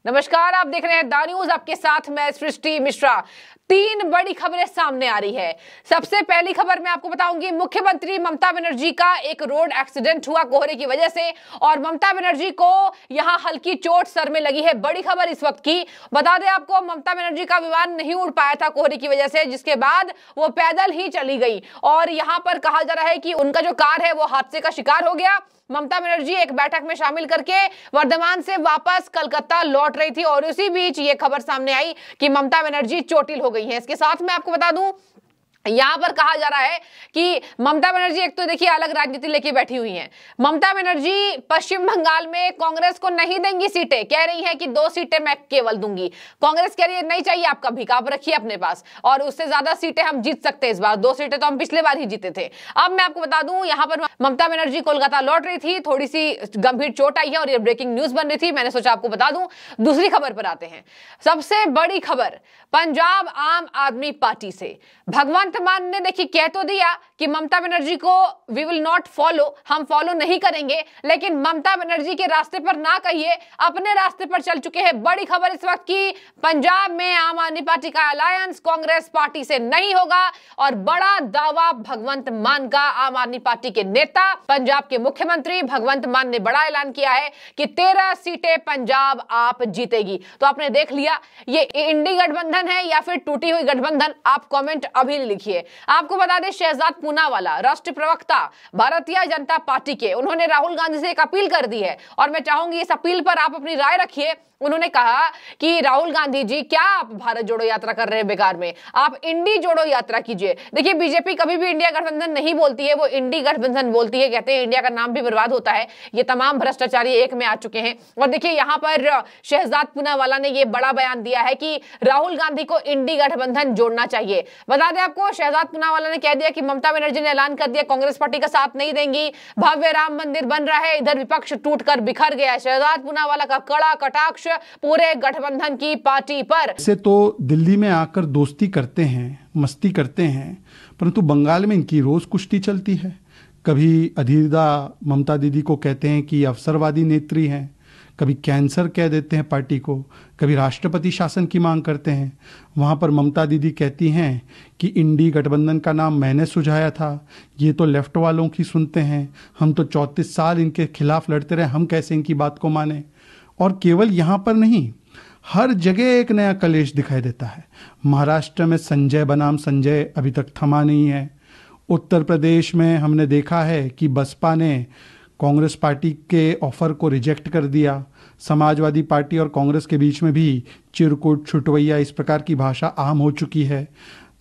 नमस्कार, आप देख रहे हैं द न्यूज, आपके साथ मैं सृष्टि मिश्रा। तीन बड़ी खबरें सामने आ रही है। सबसे पहली खबर मैं आपको बताऊंगी, मुख्यमंत्री ममता बनर्जी का एक रोड एक्सीडेंट हुआ कोहरे की वजह से और ममता बनर्जी को यहां हल्की चोट सर में लगी है। बड़ी खबर इस वक्त की, बता दें आपको, ममता बनर्जी का विमान नहीं उड़ पाया था कोहरे की वजह से, जिसके बाद वो पैदल ही चली गई और यहां पर कहा जा रहा है कि उनका जो कार है वो हादसे का शिकार हो गया। ममता बनर्जी एक बैठक में शामिल करके वर्धमान से वापस कलकत्ता लौट रही थी और उसी बीच ये खबर सामने आई कि ममता बनर्जी चोटिल हो गई हैं। इसके साथ मैं आपको बता दूं, यहां पर कहा जा रहा है कि ममता बनर्जी एक तो देखिए अलग राजनीति लेके बैठी हुई हैं। ममता बनर्जी पश्चिम बंगाल में कांग्रेस को नहीं देंगी सीटें, कह रही हैं कि 2 सीटें मैं केवल दूंगी। कांग्रेस कह रही है नहीं चाहिए, आप कभी आप रखिए अपने पास और उससे ज्यादा सीटें हम जीत सकते हैं इस बार। 2 सीटें तो हम पिछले बार ही जीते थे। अब मैं आपको बता दूं, यहां पर ममता बनर्जी कोलकाता लौट रही थी, थोड़ी सी गंभीर चोट आई है और ये ब्रेकिंग न्यूज बन रही थी, मैंने सोचा आपको बता दूं। दूसरी खबर पर आते हैं। सबसे बड़ी खबर पंजाब आम आदमी पार्टी से भगवंत मान ने देखिए कह तो दिया कि ममता बनर्जी को वी विल नॉट फॉलो, हम फॉलो नहीं करेंगे, लेकिन ममता बनर्जी के रास्ते पर ना कहिए, अपने रास्ते पर चल चुके हैं। बड़ी खबर इस वक्त की, पंजाब में आम आदमी पार्टी का अलायंस कांग्रेस पार्टी से नहीं होगा और बड़ा दावा भगवंत मान का। आम आदमी पार्टी के नेता, पंजाब के मुख्यमंत्री भगवंत मान ने बड़ा ऐलान किया है कि 13 सीटें पंजाब आप जीतेगी। तो आपने देख लिया, ये इंडी गठबंधन है या फिर टूटी हुई गठबंधन, आप कमेंट अभी लिखिए। आपको बता दें, शहजाद पूनावाला राष्ट्रीय प्रवक्ता भारतीय जनता पार्टी के, उन्होंने राहुल गांधी से एक अपील कर दी है और मैं चाहूंगी इस अपील पर आप अपनी राय रखिए। उन्होंने कहा कि राहुल गांधी जी, क्या आप भारत जोड़ो यात्रा कर रहे हैं बेकार में, आप इंडी जोड़ो यात्रा कीजिए। देखिए, बीजेपी कभी भी इंडिया गठबंधन नहीं बोलती है, वो इंडी गठबंधन बोलती है। कहते हैं इंडिया का नाम भी बर्बाद होता है। ये तमाम भ्रष्टाचारी एक में आ चुके हैं। और देखिए, यहां पर शहजाद पूनावाला ने यह बड़ा बयान दिया है कि राहुल गांधी को इंडी गठबंधन जोड़ना चाहिए। बता दें आपको, शहजाद पूनावाला ने कह दिया कि ममता बनर्जी ने ऐलान कर दिया कांग्रेस पार्टी का साथ नहीं देंगी, भव्य राम मंदिर बन रहा है, इधर विपक्ष टूटकर बिखर गया है। शहजाद पूनावाला का कड़ा कटाक्ष पूरे गठबंधन की पार्टी पर। से तो दिल्ली में आकर दोस्ती करते हैं, मस्ती करते हैं, परंतु बंगाल में इनकी रोज कुश्ती चलती है। कभी अधीरदा ममता दीदी को कहते हैं कि अवसरवादी नेत्री हैं, कभी कैंसर कह देते हैं पार्टी को, कभी राष्ट्रपति शासन की मांग करते हैं। वहाँ पर ममता दीदी कहती हैं कि इंडी गठबंधन का नाम मैंने सुझाया था, ये तो लेफ्ट वालों की सुनते हैं, हम तो 34 साल इनके खिलाफ लड़ते रहे, हम कैसे इनकी बात को माने। और केवल यहाँ पर नहीं, हर जगह एक नया कलेश दिखाई देता है। महाराष्ट्र में संजय बनाम संजय अभी तक थमा नहीं है। उत्तर प्रदेश में हमने देखा है कि बसपा ने कांग्रेस पार्टी के ऑफर को रिजेक्ट कर दिया। समाजवादी पार्टी और कांग्रेस के बीच में भी चिरकुट छुटवैया इस प्रकार की भाषा आम हो चुकी है।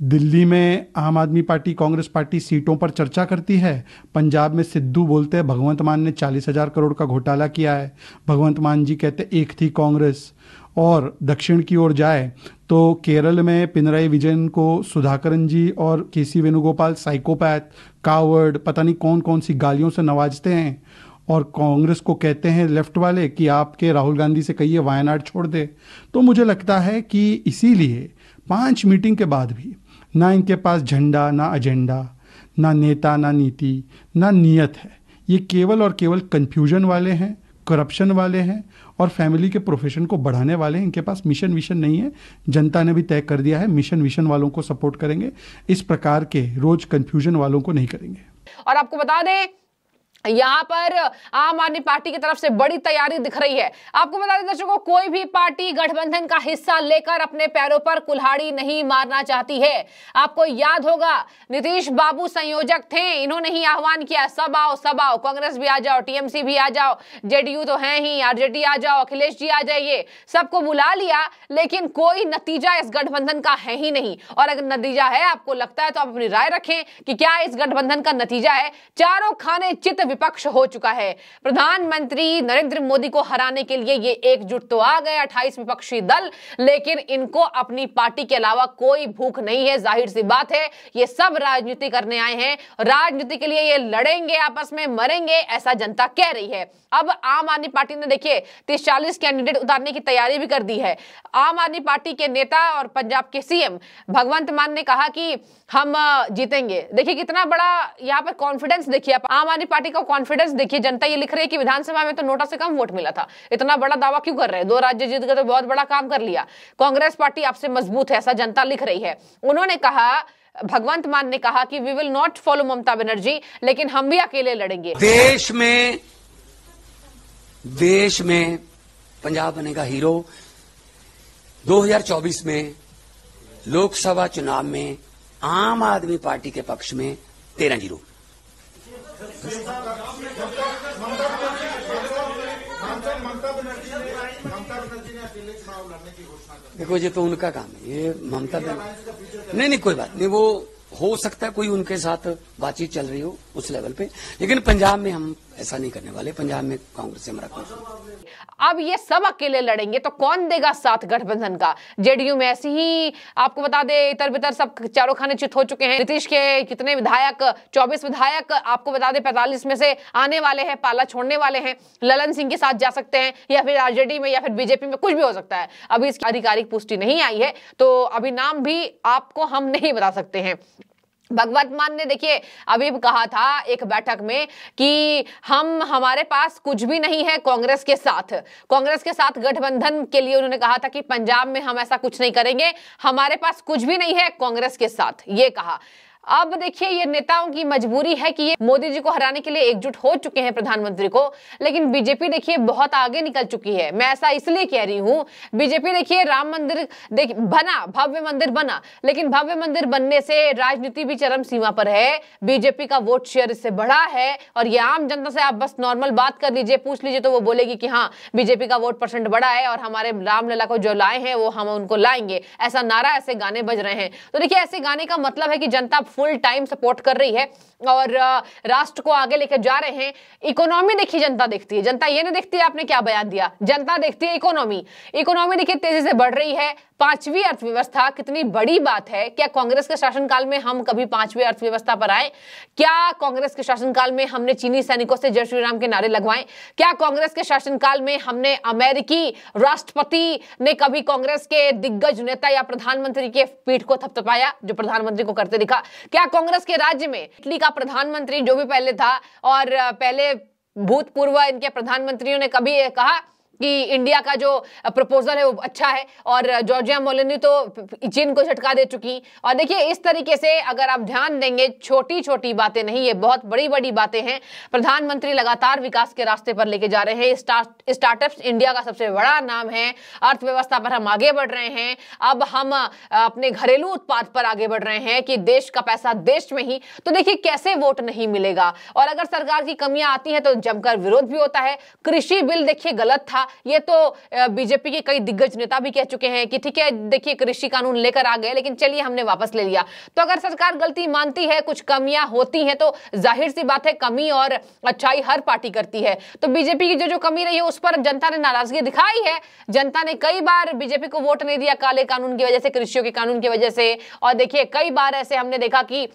दिल्ली में आम आदमी पार्टी कांग्रेस पार्टी सीटों पर चर्चा करती है। पंजाब में सिद्धू बोलते हैं भगवंत मान ने 40,000 करोड़ का घोटाला किया है। भगवंत मान जी कहते एक थी कांग्रेस। और दक्षिण की ओर जाए तो केरल में पिनराई विजयन को सुधाकरन जी और केसी वेणुगोपाल साइकोपैथ, कावर्ड, पता नहीं कौन कौन सी गालियों से नवाजते हैं और कांग्रेस को कहते हैं लेफ्ट वाले कि आपके राहुल गांधी से कहिए वायनाड छोड़ दे। तो मुझे लगता है कि इसीलिए 5 मीटिंग के बाद भी ना इनके पास झंडा, ना एजेंडा, ना नेता, ना नीति, ना नियत है। ये केवल और केवल कन्फ्यूजन वाले हैं, करप्शन वाले हैं और फैमिली के प्रोफेशन को बढ़ाने वाले हैं। इनके पास मिशन विशन नहीं है। जनता ने भी तय कर दिया है, मिशन विशन वालों को सपोर्ट करेंगे, इस प्रकार के रोज कन्फ्यूजन वालों को नहीं करेंगे। और आपको बता दें, यहां पर आम आदमी पार्टी की तरफ से बड़ी तैयारी दिख रही है। आपको बता दें दर्शकों, कोई भी पार्टी गठबंधन का हिस्सा लेकर अपने पैरों पर कुल्हाड़ी नहीं मारना चाहती है। आपको याद होगा, नीतीश बाबू संयोजक थे, इन्होंने ही आह्वान किया सब आओ सब आओ, कांग्रेस भी आ जाओ, टीएमसी भी आ जाओ, जेडीयू तो है ही, आरजेडी आ जाओ, अखिलेश जी आ जाइए, सबको बुला लिया, लेकिन कोई नतीजा इस गठबंधन का है ही नहीं। और अगर नतीजा है, आपको लगता है तो आप अपनी राय रखें कि क्या इस गठबंधन का नतीजा है। चारों खाने चित विपक्ष हो चुका है। प्रधानमंत्री नरेंद्र मोदी को हराने के लिए ये एकजुट तो आ गए 28 विपक्षी दल, लेकिन इनको अपनी पार्टी के अलावा कोई भूख नहीं है। जाहिर सी बात है, ये सब राजनीति करने आए हैं, राजनीति के लिए ये लड़ेंगे, आपस में मरेंगे, ऐसा जनता कह रही है। अब आम आदमी पार्टी ने देखिए 30-40 कैंडिडेट उतारने की तैयारी भी कर दी है। आम आदमी पार्टी के नेता और पंजाब के सीएम भगवंत मान ने कहा कि हम जीतेंगे। देखिए कितना बड़ा यहाँ पर कॉन्फिडेंस देखिए। आम आदमी पार्टी का कॉन्फिडेंस देखिए, जनता ये लिख रही है कि विधानसभा में तो नोटा से कम वोट मिला था, इतना बड़ा दावा क्यों कर रहे हैं, 2 राज्य जीत गए तो बहुत बड़ा काम कर लिया, कांग्रेस पार्टी आपसे मजबूत है, ऐसा जनता लिख रही है। उन्होंने कहा, भगवंत मान ने कहा कि we will not follow Mamata Banerjee, लेकिन हम भी अकेले लड़ेंगे। देश में पंजाब बनेगा हीरो। 2024 में लोकसभा चुनाव में आम आदमी पार्टी के पक्ष में 13-0। देखो ये तो उनका काम है, ये ममता नहीं कोई बात नहीं, वो हो सकता है कोई उनके साथ बातचीत चल रही हो उस लेवल पे, लेकिन पंजाब में हम ऐसा नहीं करने वाले। पंजाब में कांग्रेस से हमारा अब ये सब अकेले लड़ेंगे तो कौन देगा साथ गठबंधन का? जेडीयू में ऐसी ही आपको बता दे इतर बितर सब चारों खाने चित हो चुके हैं। नीतीश के कितने विधायक, 24 विधायक आपको बता दे 45 में से आने वाले हैं, पाला छोड़ने वाले हैं। ललन सिंह के साथ जा सकते हैं या फिर आरजेडी में या फिर बीजेपी में, कुछ भी हो सकता है। अभी इसकी आधिकारिक पुष्टि नहीं आई है तो अभी नाम भी आपको हम नहीं बता सकते हैं। भगवंत मान ने देखिए अभी कहा था एक बैठक में कि हमारे पास कुछ भी नहीं है कांग्रेस के साथ गठबंधन के लिए। उन्होंने कहा था कि पंजाब में हम ऐसा कुछ नहीं करेंगे, हमारे पास कुछ भी नहीं है कांग्रेस के साथ, ये कहा। अब देखिए ये नेताओं की मजबूरी है कि ये मोदी जी को हराने के लिए एकजुट हो चुके हैं प्रधानमंत्री को, लेकिन बीजेपी देखिए बहुत आगे निकल चुकी है। मैं ऐसा इसलिए कह रही हूं, बीजेपी देखिए राम मंदिर बना, भव्य मंदिर बना, लेकिन भव्य मंदिर बनने से राजनीति भी चरम सीमा पर है। बीजेपी का वोट शेयर इससे बढ़ा है और ये आम जनता से आप बस नॉर्मल बात कर लीजिए, पूछ लीजिए तो वो बोलेगी कि हाँ बीजेपी का वोट % बढ़ा है और हमारे रामलला को जो लाए हैं वो हम उनको लाएंगे, ऐसा नारा, ऐसे गाने बज रहे हैं। तो देखिए ऐसे गाने का मतलब है कि जनता फुल टाइम सपोर्ट कर रही है और राष्ट्र को आगे लेकर जा रहे हैं। इकोनॉमी देखिए जनता देखती है, जनता ये नहीं देखती है आपने क्या बयान दिया, जनता देखती है इकोनॉमी देखिए तेजी से बढ़ रही है। 5वीं अर्थव्यवस्था कितनी बड़ी बात है। क्या कांग्रेस के शासनकाल में हम कभी 5वीं अर्थव्यवस्था पर आए? क्या कांग्रेस के शासनकाल में हमने चीनी सैनिकों से जय श्री राम के नारे लगवाए? क्या कांग्रेस के शासनकाल में हमने अमेरिकी राष्ट्रपति ने कभी कांग्रेस के दिग्गज नेता या प्रधानमंत्री के पीठ को थपथपाया जो प्रधानमंत्री को करते दिखा? क्या कांग्रेस के राज्य में इटली का प्रधानमंत्री जो भी पहले था और पहले भूतपूर्व इनके प्रधानमंत्रियों ने कभी कहा कि इंडिया का जो प्रपोजल है वो अच्छा है? और जॉर्जिया मेलोनी तो चीन को झटका दे चुकी। और देखिए इस तरीके से अगर आप ध्यान देंगे, छोटी छोटी बातें नहीं, ये बहुत बड़ी बड़ी बातें हैं। प्रधानमंत्री लगातार विकास के रास्ते पर लेके जा रहे हैं। स्टार्टअप्स इंडिया का सबसे बड़ा नाम है, अर्थव्यवस्था पर हम आगे बढ़ रहे हैं। अब हम अपने घरेलू उत्पाद पर आगे बढ़ रहे हैं कि देश का पैसा देश में ही। तो देखिए कैसे वोट नहीं मिलेगा। और अगर सरकार की कमियां आती हैं तो जमकर विरोध भी होता है। कृषि बिल देखिए गलत था, ये तो बीजेपी के कई दिग्गज नेता भी कह चुके हैं कि ठीक है देखिए कृषि कानून लेकर आ गए लेकिन चलिए हमने वापस ले लिया। तो अगर सरकार गलती मानती है, कुछ कमियां होती हैं तो जाहिर सी बात है कमी और अच्छाई हर पार्टी करती है। तो बीजेपी की जो कमी रही है उस पर जनता ने नाराजगी दिखाई है। जनता ने कई बार बीजेपी को वोट नहीं दिया काले कानून की वजह से, कृषियों के कानून की वजह से। और देखिए कई बार ऐसे हमने देखा कि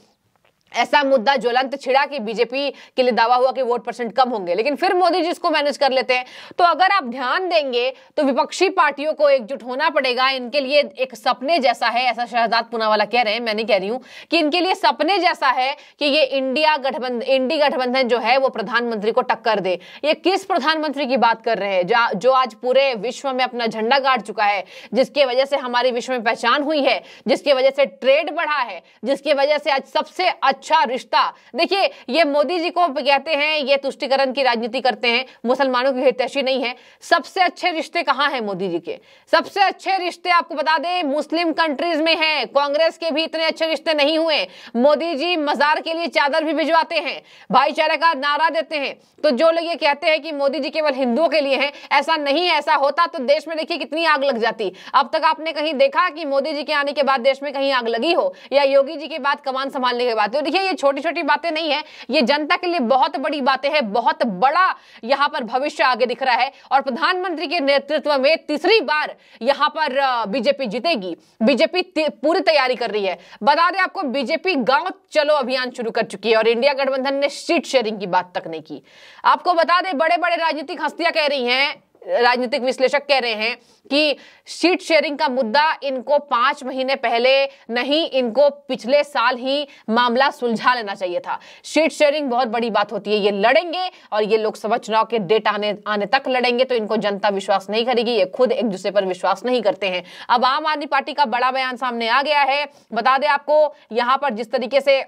ऐसा मुद्दा ज्वलंत छिड़ा कि बीजेपी के लिए दावा हुआ कि वोट % कम होंगे, लेकिन फिर मोदी जी इसको मैनेज कर लेते हैं। तो अगर आप ध्यान देंगे तो विपक्षी पार्टियों को एकजुट होना पड़ेगा। इनके लिए एक सपने जैसा है, ऐसा शहजाद पूनावाला कह रहे हैं, मैं नहीं कह रही हूं, कि इनके लिए सपने जैसा है कि ये इंडी गठबंधन जो है वो प्रधानमंत्री को टक्कर दे। ये किस प्रधानमंत्री की बात कर रहे हैं जो आज पूरे विश्व में अपना झंडा गाड़ चुका है, जिसके वजह से हमारी विश्व में पहचान हुई है, जिसकी वजह से ट्रेड बढ़ा है, जिसकी वजह से आज सबसे अच्छा रिश्ता। देखिए ये मोदी जी को कहते हैं ये तुष्टीकरण की राजनीति करते हैं, मुसलमानों की हितैषी नहीं है। सबसे अच्छे रिश्ते कहां हैं मोदी जी के? सबसे अच्छे रिश्ते आपको बता दें मुस्लिम कंट्रीज में हैं। कांग्रेस के भी इतने अच्छे रिश्ते नहीं हुए। मोदी जी मजार के लिए चादर भी भिजवाते हैं, भाईचारे का नारा देते हैं। तो जो लोग ये कहते हैं कि मोदी जी केवल हिंदुओं के लिए हैं, ऐसा नहीं, ऐसा होता तो देश में देखिए कितनी आग लग जाती। अब तक आपने कहीं देखा कि मोदी जी के आने के बाद देश में कहीं आग लगी हो, या योगी जी के बाद कमान संभालने के बाद? तो देखिए ये छोटी छोटी बातें नहीं है, ये जनता के लिए बहुत बड़ी बातें हैं। बहुत बड़ा यहां पर भविष्य आगे दिख रहा है और प्रधानमंत्री के नेतृत्व में तीसरी बार यहां पर बीजेपी जीतेगी। बीजेपी पूरी तैयारी कर रही है। बता दें आपको बीजेपी गांव चलो अभियान शुरू कर चुकी है और इंडिया गठबंधन ने सीट शेयरिंग की बात तक नहीं की। आपको बता दें बड़े बड़े राजनीतिक हस्तियां कह रही हैं राजनीतिक विश्लेषक कह रहे हैं कि सीट शेयरिंग का मुद्दा इनको 5 महीने पहले नहीं, इनको पिछले साल ही मामला सुलझा लेना चाहिए था। सीट शेयरिंग बहुत बड़ी बात होती है, ये लड़ेंगे और ये लोकसभा चुनाव के डेट आने तक लड़ेंगे तो इनको जनता विश्वास नहीं करेगी, ये खुद एक दूसरे पर विश्वास नहीं करते हैं। अब आम आदमी पार्टी का बड़ा बयान सामने आ गया है। बता दें आपको, यहां पर जिस तरीके से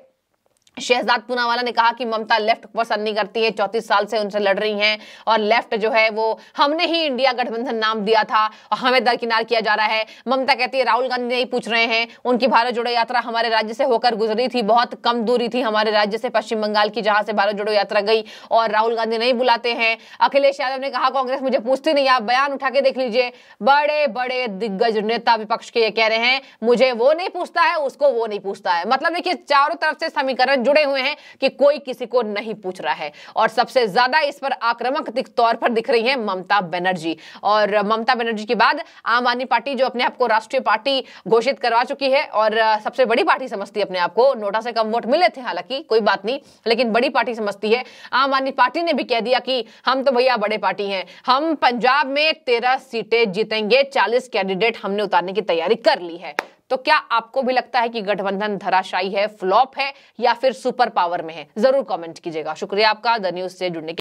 शहजाद पूनावाला ने कहा कि ममता लेफ्ट पसंद नहीं करती है, 34 साल से उनसे लड़ रही हैं और लेफ्ट जो है वो हमने ही इंडिया गठबंधन नाम दिया था और हमें दरकिनार किया जा रहा है। ममता कहती है राहुल गांधी नहीं पूछ रहे हैं, उनकी भारत जोड़ो यात्रा हमारे राज्य से होकर गुजरी थी, बहुत कम दूरी थी हमारे राज्य से पश्चिम बंगाल की, जहां से भारत जोड़ो यात्रा गई और राहुल गांधी नहीं बुलाते हैं। अखिलेश यादव ने कहा कांग्रेस मुझे पूछती नहीं, आप बयान उठा के देख लीजिए। बड़े बड़े दिग्गज नेता विपक्ष के ये कह रहे हैं मुझे वो नहीं पूछता है, उसको वो नहीं पूछता है। मतलब देखिए चारों तरफ से समीकरण जुड़े हुए हैं कि कोई किसी को नहीं पूछ रहा है और सबसे ज्यादा इस पर आक्रामक तौर पर दिख रही है ममता बनर्जी। और ममता बनर्जी के बाद आम आदमी पार्टी जो अपने आप को राष्ट्रीय पार्टी घोषित करवा चुकी है और सबसे बड़ी पार्टी समझती है अपने आप को, नोटा से कम वोट मिले थे हालांकि कोई बात नहीं, लेकिन बड़ी पार्टी समझती है। आम आदमी पार्टी ने भी कह दिया कि हम तो भैया बड़े पार्टी हैं, हम पंजाब में 13 सीटें जीतेंगे, 40 कैंडिडेट हमने उतारने की तैयारी कर ली है। तो क्या आपको भी लगता है कि गठबंधन धराशायी है, फ्लॉप है या फिर सुपर पावर में है? जरूर कमेंट कीजिएगा। शुक्रिया आपका द न्यूज से जुड़ने के